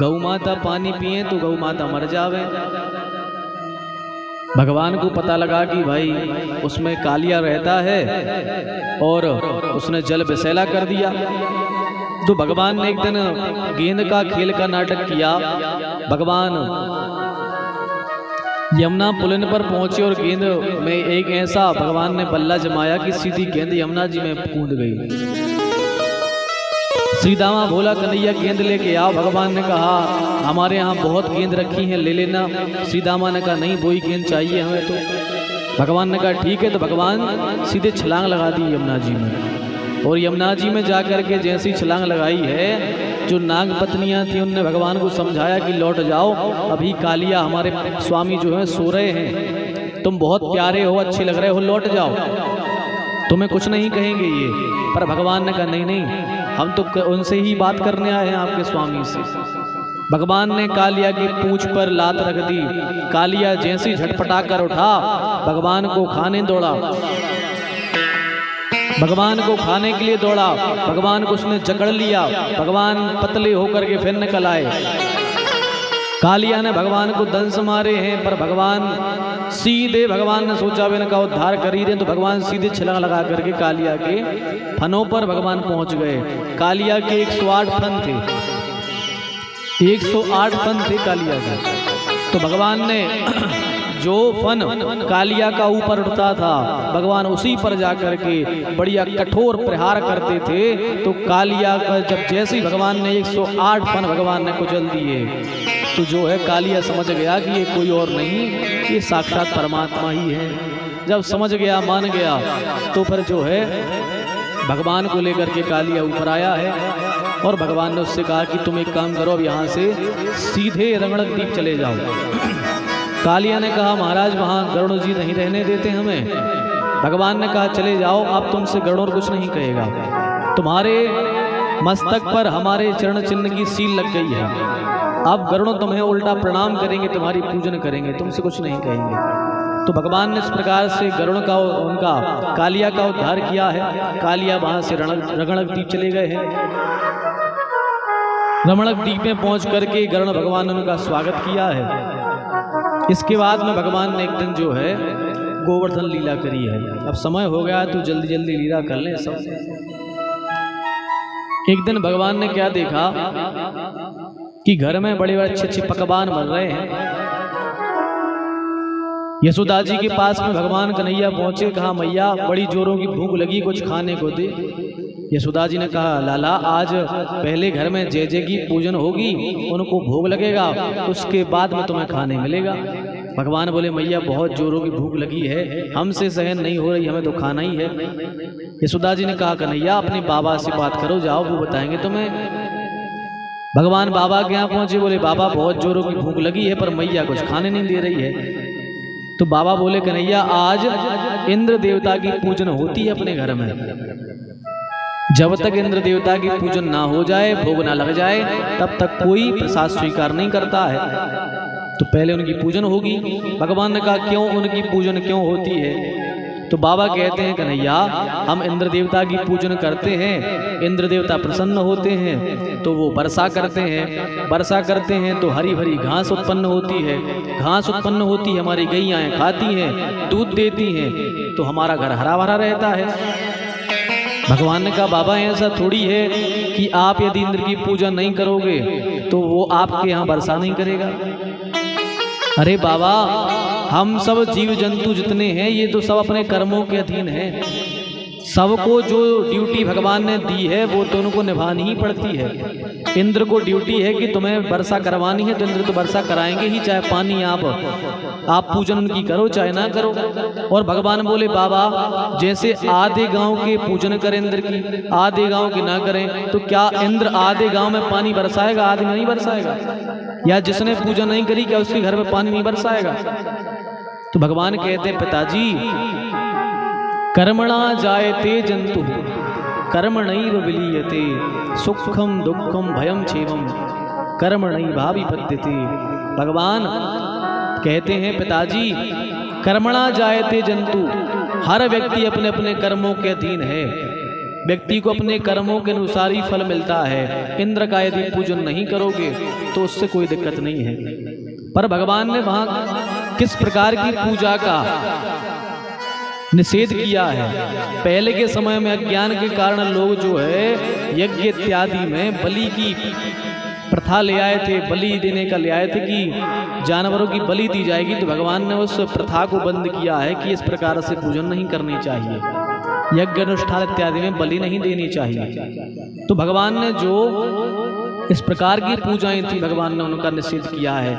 गौ माता पानी पिए तो गौ माता मर जावे। भगवान को पता लगा कि भाई उसमें कालिया रहता है और उसने जल विषैला कर दिया। तो भगवान ने एक दिन गेंद का खेल का नाटक किया। भगवान यमुना पुलिन पर पहुंचे और गेंद में एक ऐसा भगवान ने बल्ला जमाया कि सीधी गेंद यमुना जी में कूद गई। श्री दामा बोला कन्हैया गेंद लेके आओ। भगवान ने कहा हमारे यहाँ बहुत गेंद रखी हैं, ले लेना। श्री दामा ने कहा नहीं, वही गेंद चाहिए हमें तो। भगवान ने कहा ठीक है। तो भगवान सीधे छलांग लगा दी यमुना जी में, और यमुना जी में जाकर के जैसी छलांग लगाई है, जो नाग पत्नियां थी उनने भगवान को समझाया कि लौट जाओ, अभी कालिया हमारे स्वामी जो है सो रहे हैं, तुम बहुत प्यारे हो, अच्छे लग रहे हो, लौट जाओ, तुम्हें कुछ नहीं कहेंगे ये। पर भगवान ने कहा नहीं नहीं, हम तो उनसे ही बात करने आए हैं, आपके स्वामी से। भगवान ने कालिया की पूंछ पर लात रख दी। कालिया जैसी झटपटा कर उठा, भगवान को खाने दौड़ा, भगवान को खाने के लिए दौड़ा। भगवान को उसने जकड़ लिया। भगवान पतले होकर के फिर निकल आए। कालिया ने भगवान को दंश मारे हैं, पर भगवान सीधे, भगवान ने सोचा वे इनका उद्धार कर ही रहे, तो भगवान सीधे छलांग लगा करके कालिया के फनों पर भगवान पहुंच गए। कालिया के 108 फन थे, 108 फन थे कालिया के। तो भगवान ने जो फन कालिया का ऊपर उठता था, भगवान उसी पर जाकर के बढ़िया कठोर प्रहार करते थे। तो कालिया का जब जैसे ही भगवान ने 108 फन भगवान ने कुचल दिए, तो जो है कालिया समझ गया कि ये कोई और नहीं, ये साक्षात परमात्मा ही है। जब समझ गया, मान गया, तो फिर जो है भगवान को लेकर के कालिया ऊपर आया है। और भगवान ने उससे कहा कि तुम एक काम करो, अब यहाँ से सीधे रंगड़क द्वीप चले जाओ। कालिया ने कहा महाराज वहाँ गरुड़ जी नहीं रहने देते हमें। भगवान ने कहा चले जाओ, अब तुमसे गरुड़ कुछ नहीं कहेगा, तुम्हारे मस्तक पर हमारे चरण चिन्ह की सील लग गई है, अब गरुड़ तुम्हें उल्टा प्रणाम करेंगे, तुम्हारी पूजन करेंगे, तुमसे कुछ नहीं कहेंगे। तो भगवान ने इस प्रकार से गरुड़ का, उनका कालिया का उद्धार किया है। कालिया वहाँ से रंगड़क द्वीप चले गए हैं। रमणक द्वीप में पहुँच करके गरुड़ भगवान ने उनका स्वागत किया है। इसके बाद में भगवान ने एक दिन जो है गोवर्धन लीला करी है। अब समय हो गया तो जल्दी जल्दी लीला कर लें सब। एक दिन भगवान ने क्या देखा कि घर में बड़े बड़े अच्छे अच्छे पकवान बन रहे हैं। यशोदा जी के पास में भगवान कन्हैया पहुंचे, कहा मैया बड़ी जोरों की भूख लगी, कुछ खाने को दे। यशोदा जी ने कहा लाला आज पहले घर में जय जय की पूजन होगी, उनको भोग लगेगा, उसके बाद में तुम्हें खाने मिलेगा। भगवान बोले मैया बहुत जोरों की भूख लगी है, हमसे सहन नहीं हो रही, हमें तो खाना ही है। यशोदा जी ने कहा कन्हैया अपने बाबा से बात करो, जाओ वो बताएंगे तुम्हें। भगवान बाबा के यहाँ पहुंचे, बोले बाबा बहुत जोरों की भूख लगी है पर मैया कुछ खाने नहीं दे रही है। तो बाबा बोले कन्हैया आज इंद्र देवता की पूजन होती है अपने घर में, जब तक इंद्र देवता की पूजन ना हो जाए, भोग ना लग जाए, तब तक कोई प्रसाद स्वीकार नहीं करता है। तो पहले उनकी पूजन होगी। भगवान ने कहा क्यों, उनकी पूजन क्यों होती है? तो बाबा कहते हैं कन्हैया हम इंद्र देवता की पूजन करते हैं, इंद्र देवता प्रसन्न होते हैं तो वो वर्षा करते हैं, वर्षा करते हैं तो हरी भरी घास उत्पन्न होती है, घास उत्पन्न होती है, हमारी गैयाँ खाती हैं, दूध देती हैं, तो हमारा घर हरा भरा रहता है। भगवान ने कहा बाबा ऐसा थोड़ी है कि आप यदि इंद्र की पूजा नहीं करोगे तो वो आपके यहाँ वर्षा नहीं करेगा। अरे बाबा हम सब जीव जंतु जितने हैं ये तो सब अपने कर्मों के अधीन हैं, सबको जो ड्यूटी भगवान ने दी है वो तो उनको निभानी ही पड़ती है। इंद्र को ड्यूटी है कि तुम्हें वर्षा करवानी है तो इंद्र तो वर्षा कराएंगे ही, चाहे पानी आप पूजन उनकी करो चाहे ना करो। और भगवान बोले बाबा जैसे आधे गांव के पूजन करें इंद्र की, आधे गांव की ना करें, तो क्या इंद्र आधे गांव में पानी बरसाएगा, आधे में नहीं बरसाएगा? या जिसने पूजा नहीं करी क्या उसके घर में पानी नहीं बरसाएगा? तो भगवान कहते हैं पिताजी कर्मणा जायते जंतु कर्मणैव विलीयते, सुखम दुखम भयम क्षेमम कर्मणैवाभिपद्यते। भगवान कहते हैं पिताजी कर्मणा जायते जंतु, हर व्यक्ति अपने अपने कर्मों के अधीन है। व्यक्ति को अपने कर्मों के अनुसार ही फल मिलता है। इंद्र का यदि पूजन नहीं करोगे तो उससे कोई दिक्कत नहीं है। पर भगवान ने वहां किस प्रकार की पूजा का निषेध किया है। पहले के समय में अज्ञान के कारण लोग जो है यज्ञ इत्यादि में बलि की प्रथा ले आए थे, बलि देने का ले आए थे कि जानवरों की बलि दी जाएगी। तो भगवान ने उस प्रथा को बंद किया है कि इस प्रकार से पूजन नहीं करनी चाहिए, यज्ञ अनुष्ठान इत्यादि में बलि नहीं देनी चाहिए। तो भगवान ने जो इस प्रकार की पूजाएं थी भगवान ने उनका निषेध किया है।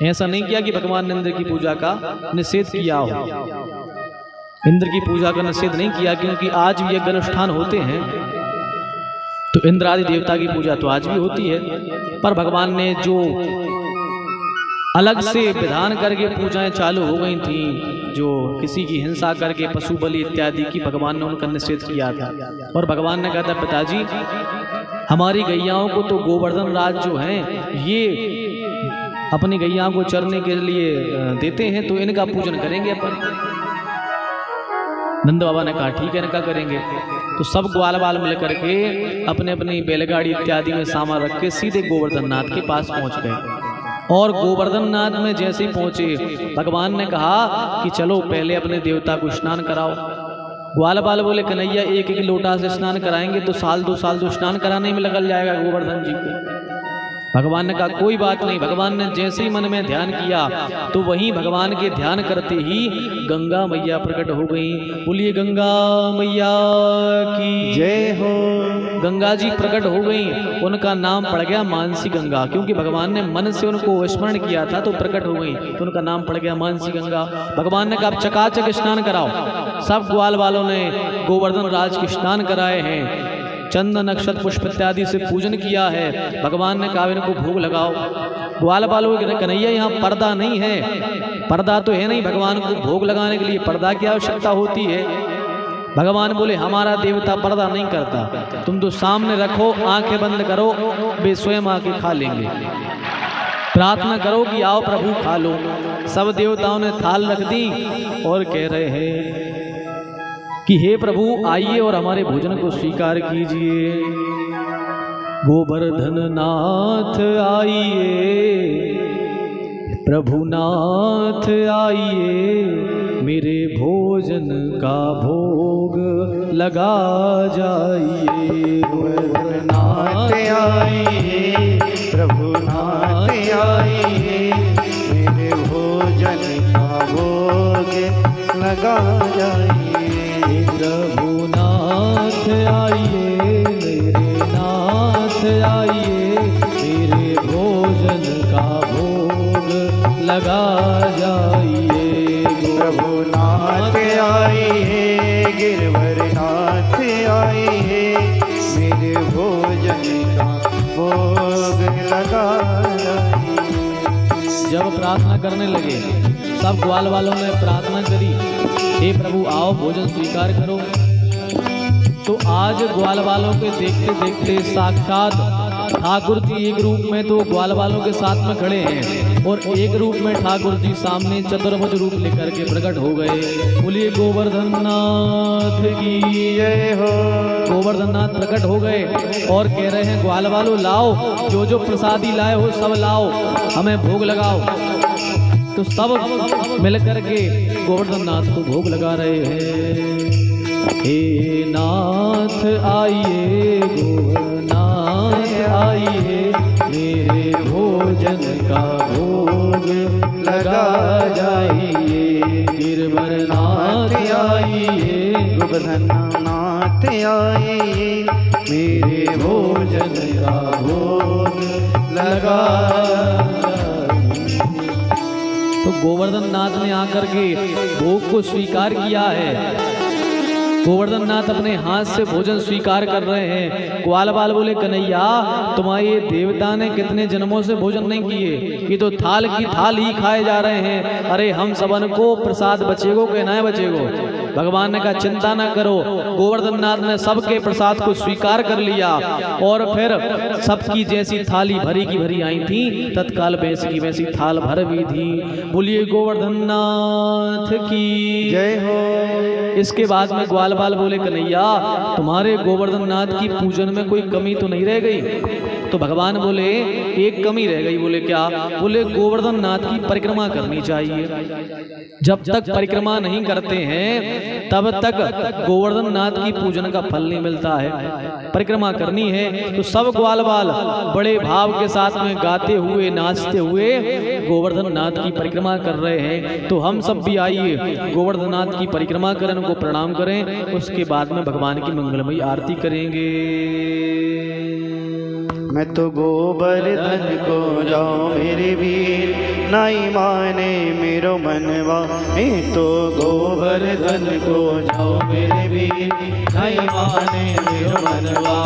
ऐसा नहीं किया कि भगवान ने इंद्र की पूजा का निषेध किया हो, इंद्र की पूजा का निषेध नहीं किया, क्योंकि आज भी यज्ञ अनुष्ठान होते हैं तो इंद्र आदि देवता की पूजा तो आज भी होती है। पर भगवान ने जो अलग से विधान करके पूजाएं चालू हो गई थी, जो किसी की हिंसा करके पशु बलि इत्यादि की, भगवान ने उनका निषेध किया था। और भगवान ने कहा था पिताजी हमारी गैयाओं को तो गोवर्धन राज जो हैं ये अपनी गैयाओं को चरने के लिए देते हैं, तो इनका पूजन करेंगे अपन। नंद बाबा ने कहा ठीक है इनका करेंगे। तो सब ग्वाल बाल मिल करके अपने अपनी बैलगाड़ी इत्यादि में सामान रख के सीधे गोवर्धन नाथ के पास पहुंच गए। और गोवर्धन नाथ में जैसे ही पहुंचे भगवान ने कहा कि चलो पहले अपने देवता को स्नान कराओ। ग्वाल बाल बोले कन्हैया एक एक लोटा से स्नान कराएंगे तो साल दो स्नान कराने में लगल जाएगा गोवर्धन जी को। भगवान ने कहा कोई बात नहीं। भगवान ने जैसे ही मन में ध्यान किया तो वहीं भगवान के ध्यान करते ही गंगा मैया प्रकट हो गई। बोलिए गंगा मैया की जय हो। गंगा जी प्रकट हो गई, उनका नाम पड़ गया मानसी गंगा, क्योंकि भगवान ने मन से उनको स्मरण किया था तो प्रकट हो गई, तो उनका नाम पड़ गया मानसी गंगा। भगवान ने कहा चकाचक स्नान कराओ। सब ग्वाल वालों ने गोवर्धन राज के स्नान कराए हैं, चंदन नक्षत्र पुष्प इत्यादि से पूजन किया है। भगवान ने कहा इनको भोग लगाओ। ग्वाल बालों कन्हैया यहाँ पर्दा नहीं है, पर्दा तो है नहीं, भगवान को भोग लगाने के लिए पर्दा की आवश्यकता होती है। भगवान बोले हमारा देवता पर्दा नहीं करता, तुम तो सामने रखो, आंखें बंद करो, वे स्वयं आके खा लेंगे। प्रार्थना करो कि आओ प्रभु खा लो। सब देवताओं ने थाल रख दी और कह रहे हैं कि हे प्रभु आइए और हमारे भोजन को स्वीकार कीजिए। गोवर्धन नाथ आइए, प्रभु नाथ आइए, मेरे भोजन का भोग लगा जाइए। गोवर्धन नाथ आइए, प्रभु नाथ आइए, मेरे भोजन का भोग लगा जाइए। प्रभु नाथ आइए, मेरे नाथ आइए, मेरे भोजन का भोग लगा जाइए। प्रभु नाथ आइए, गिरवर नाथ आइए, मेरे भोजन का भोग लगा जाइए। जब प्रार्थना करने लगे सब ग्वाल वालों ने प्रार्थना करी, हे प्रभु आओ भोजन स्वीकार करो। तो आज ग्वाल वालों के देखते देखते साक्षात ठाकुर जी एक रूप में तो ग्वाल वालों के साथ में खड़े हैं और एक रूप में ठाकुर जी सामने चतुर्भुज रूप लेकर के प्रकट हो गए। बोलिए गोवर्धन नाथ की जय हो। गोवर्धन नाथ प्रकट हो गए और कह रहे हैं ग्वाल वालों लाओ, जो जो प्रसादी लाए हो सब लाओ, हमें भोग लगाओ। तो सब मिलकर के गोवर्धन नाथ को भोग लगा रहे हैं। हे नाथ आइए, गोवर्धनाथ आइए, मेरे भोजन का भोग लगा जाइए। गिरवरनाथ आइए, गोवर्धननाथ आइए, मेरे भोजन का भोग लगा। तो गोवर्धन नाथ ने आकर के भोग को स्वीकार किया है। गोवर्धन नाथ अपने हाथ से भोजन स्वीकार कर रहे हैं। ग्वाल बाल बोले कन्हैया तुम्हारे देवता ने कितने जन्मों से भोजन नहीं किए, ये तो थाल की थाल ही खाए जा रहे हैं। अरे हम सबन को प्रसाद बचेगो कि ना बचेगो। भगवान ने कहा चिंता ना करो। गोवर्धन नाथ ने सबके प्रसाद को स्वीकार कर लिया और फिर सबकी जैसी थाली भरी की भरी आई थी, तत्काल वैसी की वैसी थाल भर भी थी। बोलिए गोवर्धन नाथ की जय हो। इसके बाद में ग्वाल ग्वाल बाल बोले कन्हैया तुम्हारे गोवर्धन नाथ की पूजन में कोई कमी तो नहीं रह गई? तो भगवान बोले एक कमी रह गई। बोले क्या? बोले गोवर्धन नाथ की परिक्रमा करनी चाहिए। जब तक परिक्रमा नहीं करते हैं तब तक गोवर्धन नाथ की पूजन का फल नहीं मिलता है। परिक्रमा करनी है तो सब ग्वाल बाल बड़े भाव के साथ में गाते हुए नाचते हुए गोवर्धन नाथ की परिक्रमा कर रहे हैं। तो हम सब भी आइए गोवर्धन नाथ की परिक्रमा करें, उनको प्रणाम करें, उसके बाद में भगवान की मंगलमयी आरती करेंगे। मैं तो गोवर्धन को जाऊं मेरे वीर, नाई माने मेरो मनवा। मैं तो गोवर्धन को जाऊं मेरे वीर, नाई माने मेरो मनवा।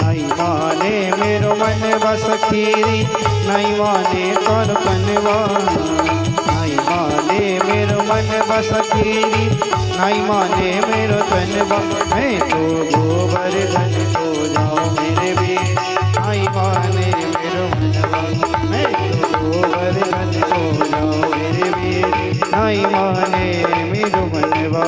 नाई माने मेरो मनवा सखीरी, नाई माने तोर कनवा। नाई माने मेरो मनवा सखीरी, नाई माने मेरो तनवा। मैं तो गोवर्धन को जाऊं मेरे वीर, नाई माने मेरो मनवा। मैं तो गोवर्धन को जाऊं मेरे वीर, नाई माने मेरो मनवा।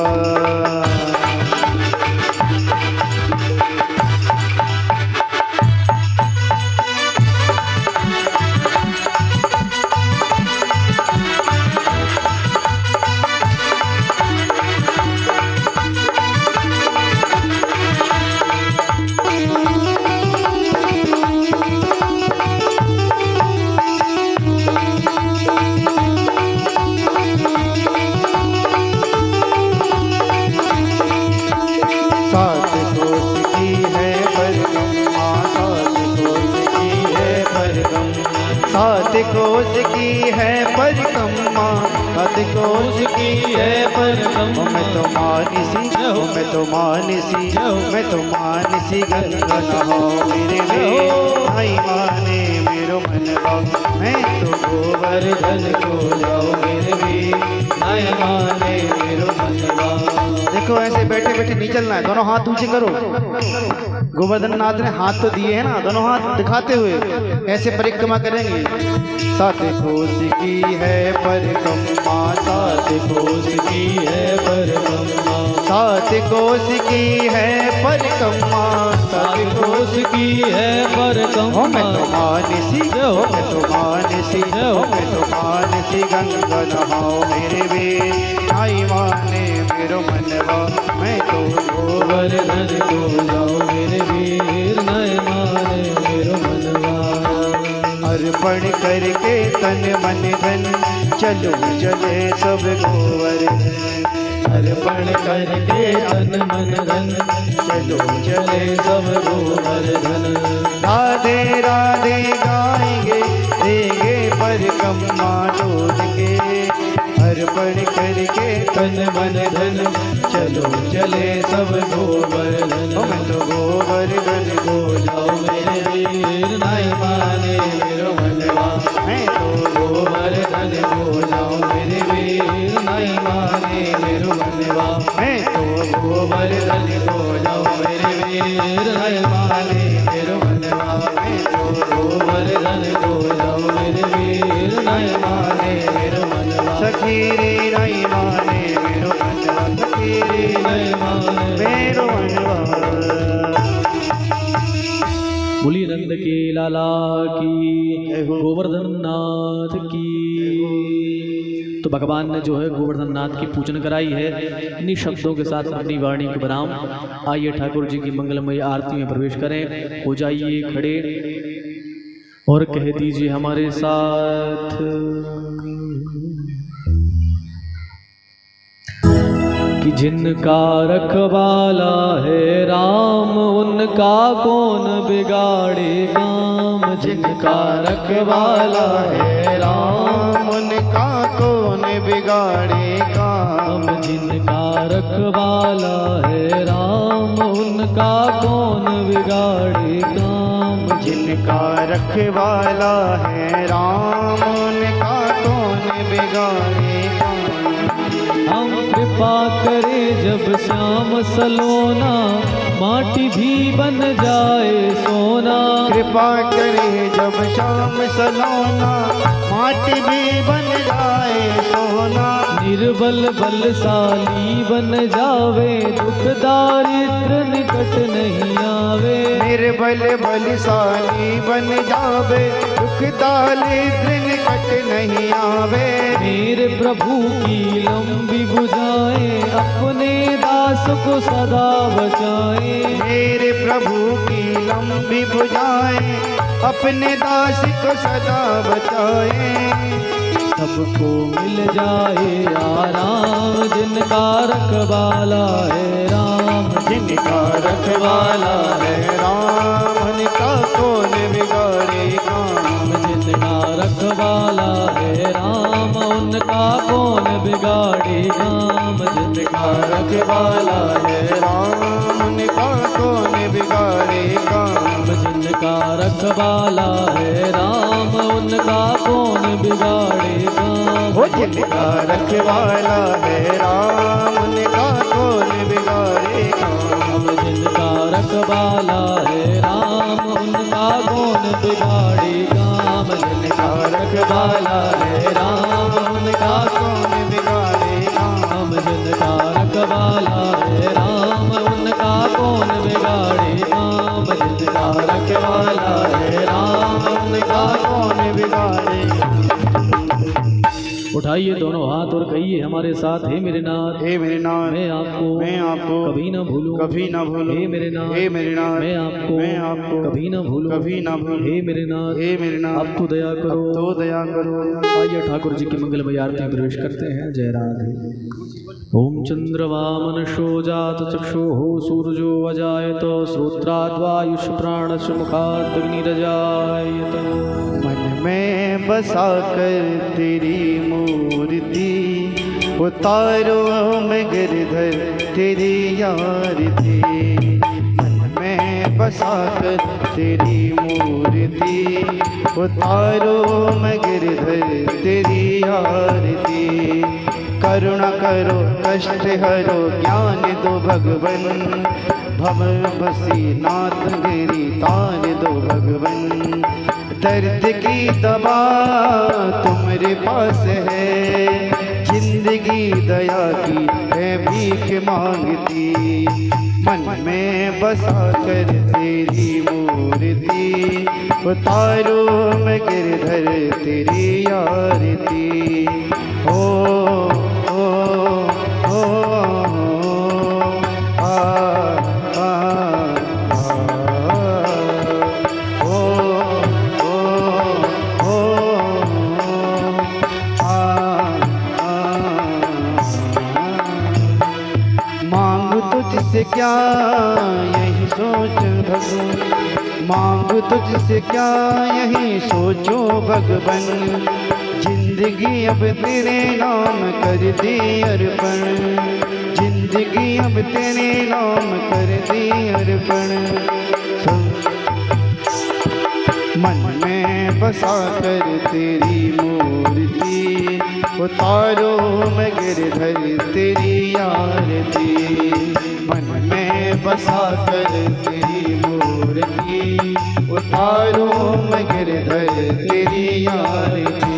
सात कोस की है परिक्रमा, सात कोस की है परिक्रमा। मैं तो मानसी, मैं तो मानसी, मैं तो मानसी गंगा नहाओ मेरे वीर, नाई माने मेरो मनवा। मैं तो गोवर्धन को जाऊं मेरे वीर, नाई माने मेरो मनवा। देखो ऐसे बैठे बैठे नहीं चलना है, दोनों हाथ ऊंचे करो। गोवर्धन नाथ ने हाथ तो दिए हैं ना, दोनों हाथ दिखाते हुए ऐसे परिक्रमा करेंगे। सात कोस की है परिक्रमा, सात कोस की है परिक्रमा। सात कोस की है परिक्रमा, सात कोस की है परिक्रमा। मैं तो मानसी, मैं तो मानसी, मैं तो मानसी गंगा नहाओ मेरे वीर, नाई माने मेरो मनवा। मैं तो गोवर्धन को जाऊं मेरे वीर, नाई माने मेरो मनवा। अर्पण करके तन मन धन चलो चले सब गोवर्धन। अर्पण करके तन मन धन चलो चले सब गोवर्धन। राधे राधे गाएंगे देंगे परिक्रमा डोल के। अर्पण करके तन मन धन चलो चले सब गोवर्धन। मैं तो गोवर्धन को जाऊं मेरे वीर, नाई माने मेरो मनवा। मैं तो गोवर्धन को जाऊं मेरे वीर, नाई माने मेरो मनवा। मैं तो गोवर्धन को जाऊं मेरे वीर, नाई माने मेरो मनवा। मैं तो गोवर्धन को जाऊं मेरे वीर, नाई माने मेरो मनवा। सखीरी नाई माने मेरो मनवा, सखीरी नाई माने मेरो मनवा। बोली नंद के लाला की, गोवर्धन नाथ की। तो भगवान ने जो है गोवर्धन नाथ की पूजन कराई है। इन्हीं शब्दों के साथ अपनी वाणी के बनाम आइए ठाकुर जी की मंगलमयी आरती में प्रवेश करें। हो जाइए खड़े और कह दीजिए हमारे साथ, कि जिनका रखवाला है राम, उनका कौन बिगाड़े काम। जिनका रखवाला है राम, उनका कौन बिगाड़े काम। जिनका रखवाला है राम, उनका कौन बिगाड़े काम। जिनका रखवाला है राम, उनका कौन बिगाड़े काम। हम कृपा करें जब श्याम सलोना, माटी भी बन जाए सोना। कृपा करे जब श्याम सलोना, माटी भी बन जाए सोना। निर्बल बलशाली बन जावे, दुख दारिद्र निकट नहीं आवे। निर्बल बलशाली बन जावे, दुख दारिद्र निकट नहीं आवे। मेरे प्रभु की लंबी बुझाएं, अपने दास को सदा बचाए। मेरे प्रभु की लंबी भुजाएं, अपने दास को सदा बचाए। सबको मिल जाए आराम, जिनका रखवाला है राम। जिनका रखवाला है राम, उनका कौन बिगाड़े काम। जिनका रखवाला है राम, उनका कौन बिगाड़े काम। जिनका रखवाला है राम, उनका कौन बिगाड़े काम। जिनका रखवाला है राम, उनका कौन बिगाड़े काम। वो जिनका रखवाला है राम, उनका कौन बिगाड़े काम। जिनका रखवाला है राम, उनका कौन बिगाड़े काम। जिनका रखवाला है राम, उनका कौन बिगाड़े काम। जिनका रखवाला है राम, उनका कौन बिगाड़े काम। जिनका रखवाला है राम, उनका कौन बिगाड़े काम। उठाइए दोनों हाथ और कहिए हमारे साथ, हे मेरे नाथ, हे मेरे नाथ, मैं आपको कभी न भूलूं, कभी न भूलूं। हे मेरे नाथ, हे मेरे नाथ, मैं आपको कभी न भूलूं, कभी न भूलूं। हे मेरे नाथ, हे मेरे नाथ, अब तो दया करो, तो दया करो। आइए ठाकुर जी की मंगलमय आरती में प्रवेश करते हैं। जय राधे। ओम चंद्रवामन जात चक्षुः सूर्यो अजायत, श्रोत्राद्वायुष प्राणस्य मुखादग्निरजायत। मन में बसा कर तेरी मूर्ति, उतारो मैं गिरधर तेरी आरती। मन में बसा कर तेरी मूर्ति, उतारो मैं गिरधर तेरी आरती। करुणा करो कष्ट हरो, ज्ञान दो भगवन। भव बसी नाथ गिरी तार दो भगवन। दर्द की दवा तुम्हारे पास है, जिंदगी दया की है भीख मांगती। मन में बसा कर तेरी मूर्ति, उतारो मैं गिरधर तेरी आरती। ओ तुझसे क्या यही सोच भगवान, मांग तुझसे क्या यही सोचो भगवन। जिंदगी अब तेरे नाम कर दी अर्पण, जिंदगी अब तेरे नाम कर दी अर्पण। मन में बसा कर तेरी मूर्ति, उतारो मैं गिरधर तेरी आरती। मन में बसा कर तेरी मूर्ति, उतारो मैं गिरधर तेरी आरती।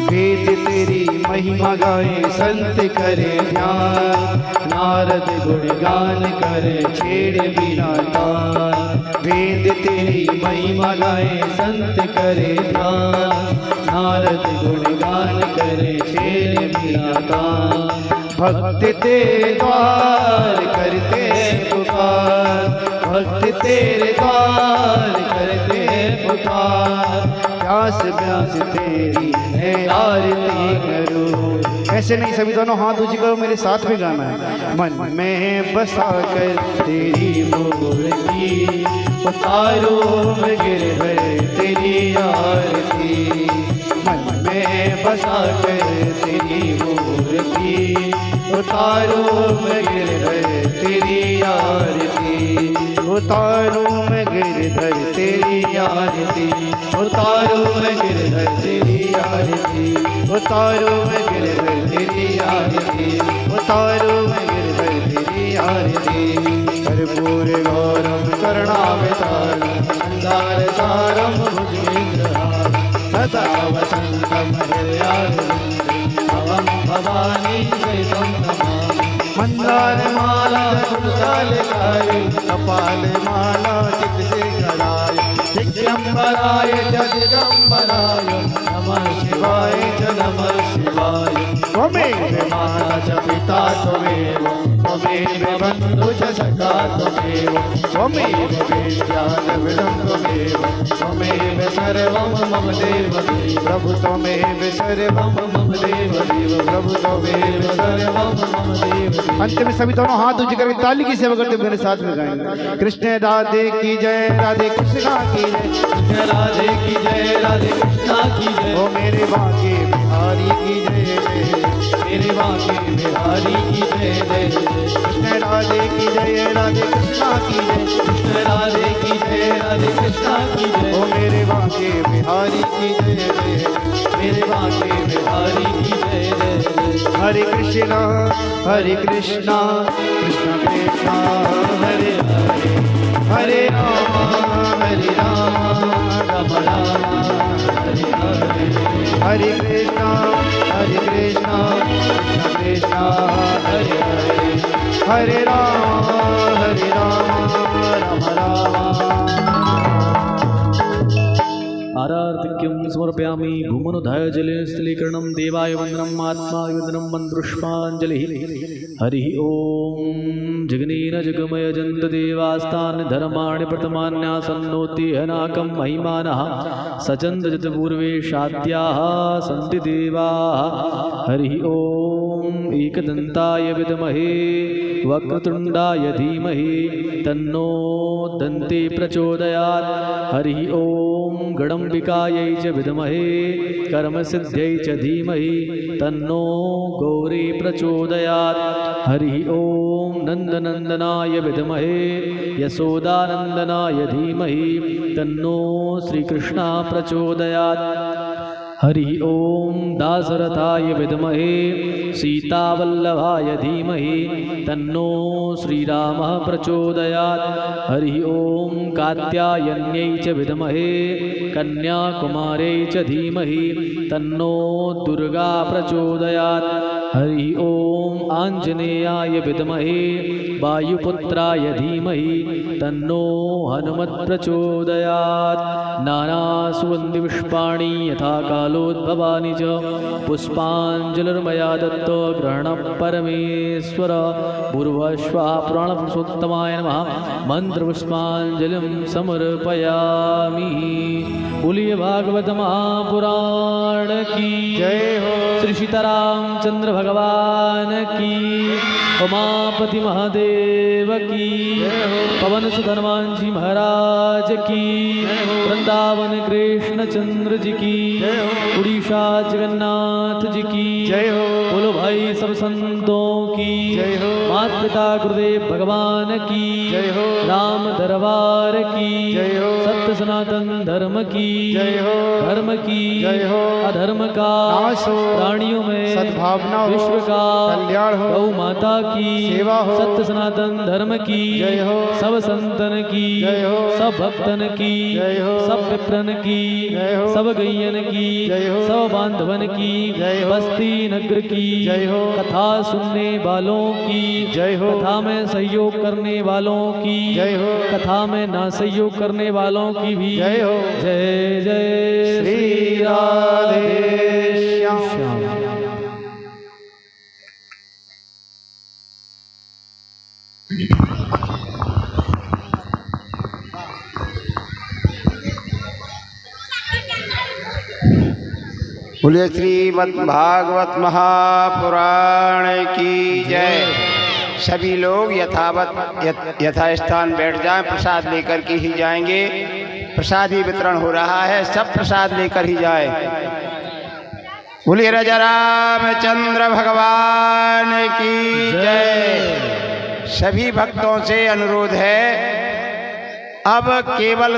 वेद तेरी महिमा गाए संत करे ध्यान, नारद गुणगान करे छेड़ बिना तान। वेद तेरी महिमा गाए संत करे ध्यान, नारद गुणगान करे छेड़ बिना तान। भक्त तेरे द्वार करते पुकार, भक्त तेरे द्वार करते पुकार। प्यास प्यास तेरी है आरती करो। ऐसे नहीं, सभी दोनों हाथ ऊंची करो, मेरे साथ में गाना है। मन में बसा कर तेरी मूर्ति, उतारो मैं गिरधर तेरी आरती। मन में बसा कर तेरी मूर्ति, उतारो मैं गिरधर तेरी आरती। उतारूं मैं गिरधर तेरी आरती, उतारूं मैं गिरधर तेरी आरती, उतारूं मैं गिरधर तेरी आरती, उतारूं मैं गिरधर तेरी आरती। कर्पूर गौरम करुणावतारम अंगार सारम भुजगेन्द्रहारम सदा वसंतम हृदयारविंदे भवं भवानी सहितं नमामि। मंदार माला तुलसाल गाय कपाल माला चित से कराय दिगंबराय जगदंबराय नमः शिवाय च नमः शिवाय। त्वमेव माता च पिता त्वमेव त्वमेव बन्धु च सखा त्वमेव त्वमेव वेद्यानविदं त्वमेव त्वमेव सर्वं मम देव प्रभु त्वमेव सर्वं मम देव प्रभु त्वमेव सर्वं मम देव। अंत में सभी दोनों हाथ ऊंचे करके ताली की सेवा करते मेरे साथ में गाएंगे। कृष्ण राधे की जय राधे कृष्णा की जय, कृष्ण राधे की जय राधे कृष्णा की जय। ओ मेरे बांके बिहारी की जय जय, मेरे बांके बिहारी की जय जय। कृष्ण राधे की जय राधे कृष्णा की जय, कृष्ण राधे की जय राधे कृष्णा की जय। ओ मेरे बांके बिहारी की जय जय, मेरे बांके बिहारी की जय जय। हरे कृष्णा कृष्ण कृष्णा हरे हरे, हरे राम राम राम हरे हरे। हरे कृष्णा कृष्ण कृष्ण हरे हरे, हरे राम राम राम। आरार्तिक्यं समर्पयामि भूमनुधाय जलेन स्थलीकरणं देवाय वन्दनम् आत्माय वन्दनं मन्त्रुष्पाञ्जलिः। हरिः ॐ जगनेन जगमय जन्तदेवास्तान् धर्माणि प्रथमान्यासन्नोति हनाकं महिमानः सचन्दजतपूर्वे शाद्याः सन्ति देवाः। हरिः ॐ एकदन्ताय विद्महे वक्रतुण्डाय धीमहि तन्नो दन्ते प्रचोदयात्। हरिः ॐ गणम्बिकायै च विद्महे कर्मसिद्ध्यै च धीमहि तन्नो गौरी प्रचोदयात्। हरिः ॐ नन्दनन्दनाय विद्महे यशोदानन्दनाय धीमहि तन्नो श्रीकृष्णः प्रचोदयात्। हरिः ॐ दाशरथाय विद्महे सीतावल्लभाय धीमहि तन्नो श्रीरामः प्रचोदयात्। हरिः ॐ कात्यायन्यै च विद्महे कन्याकुमार्यै च धीमहि तन्नो दुर्गा प्रचोदयात्। हरिः ॐ आञ्जनेयाय विद्महे वायुपुत्राय धीमहि तन्नो हनुमत् प्रचोदयात्। नानासुगन्धिपुष्पाणि यथा कालोद्भवानि च पुष्पाञ्जलिर्मया दत्त ग्रहणः परमेश्वर। पूर्वश्वा पुराणपुरुषोत्तमाय नमः मन्त्रपुष्पाञ्जलिं समर्पयामि। बोलिए भागवत महापुराण की जय हो। श्री सीतारामचंद्र भगवान की, उमापति महादेव की, पवन सुत हनुमान जी महाराज की, वृंदावन कृष्ण चंद्र जी की, उड़ीसा जगन्नाथ जी की जय हो। बोलो भाई सब संतों की जय हो। माता पिता गुरुदेव भगवान की जय हो। राम दरबार की जय हो। सत्य सनातन धर्म की जय हो। धर्म की जय हो। अधर्म का नाश हो। प्राणियों में सद्भावना हो। विश्व का कल्याण हो। गौ माता की सेवा हो। सत्य सनातन धर्म की जय हो। सब संतन की जय हो। सब भक्तन की जय हो। सब विप्रन की जय हो। सब गैयन की जय हो। सब बांधवन की जय हो। बस्ती नगर की जय हो। कथा सुनने वालों की जय हो। कथा में सहयोग करने वालों की जय हो। कथा में ना सहयोग करने वालों की भी जय हो। जय जय श्री राधे श्याम। बोलिए श्रीमद् भागवत महापुराण की जय। सभी लोग यथास्थान बैठ जाएं, प्रसाद लेकर के ही जाएंगे। प्रसाद ही वितरण हो रहा है, सब प्रसाद लेकर ही जाए। बोलिए राजा रामचंद्र भगवान की जय। सभी भक्तों से अनुरोध है अब केवल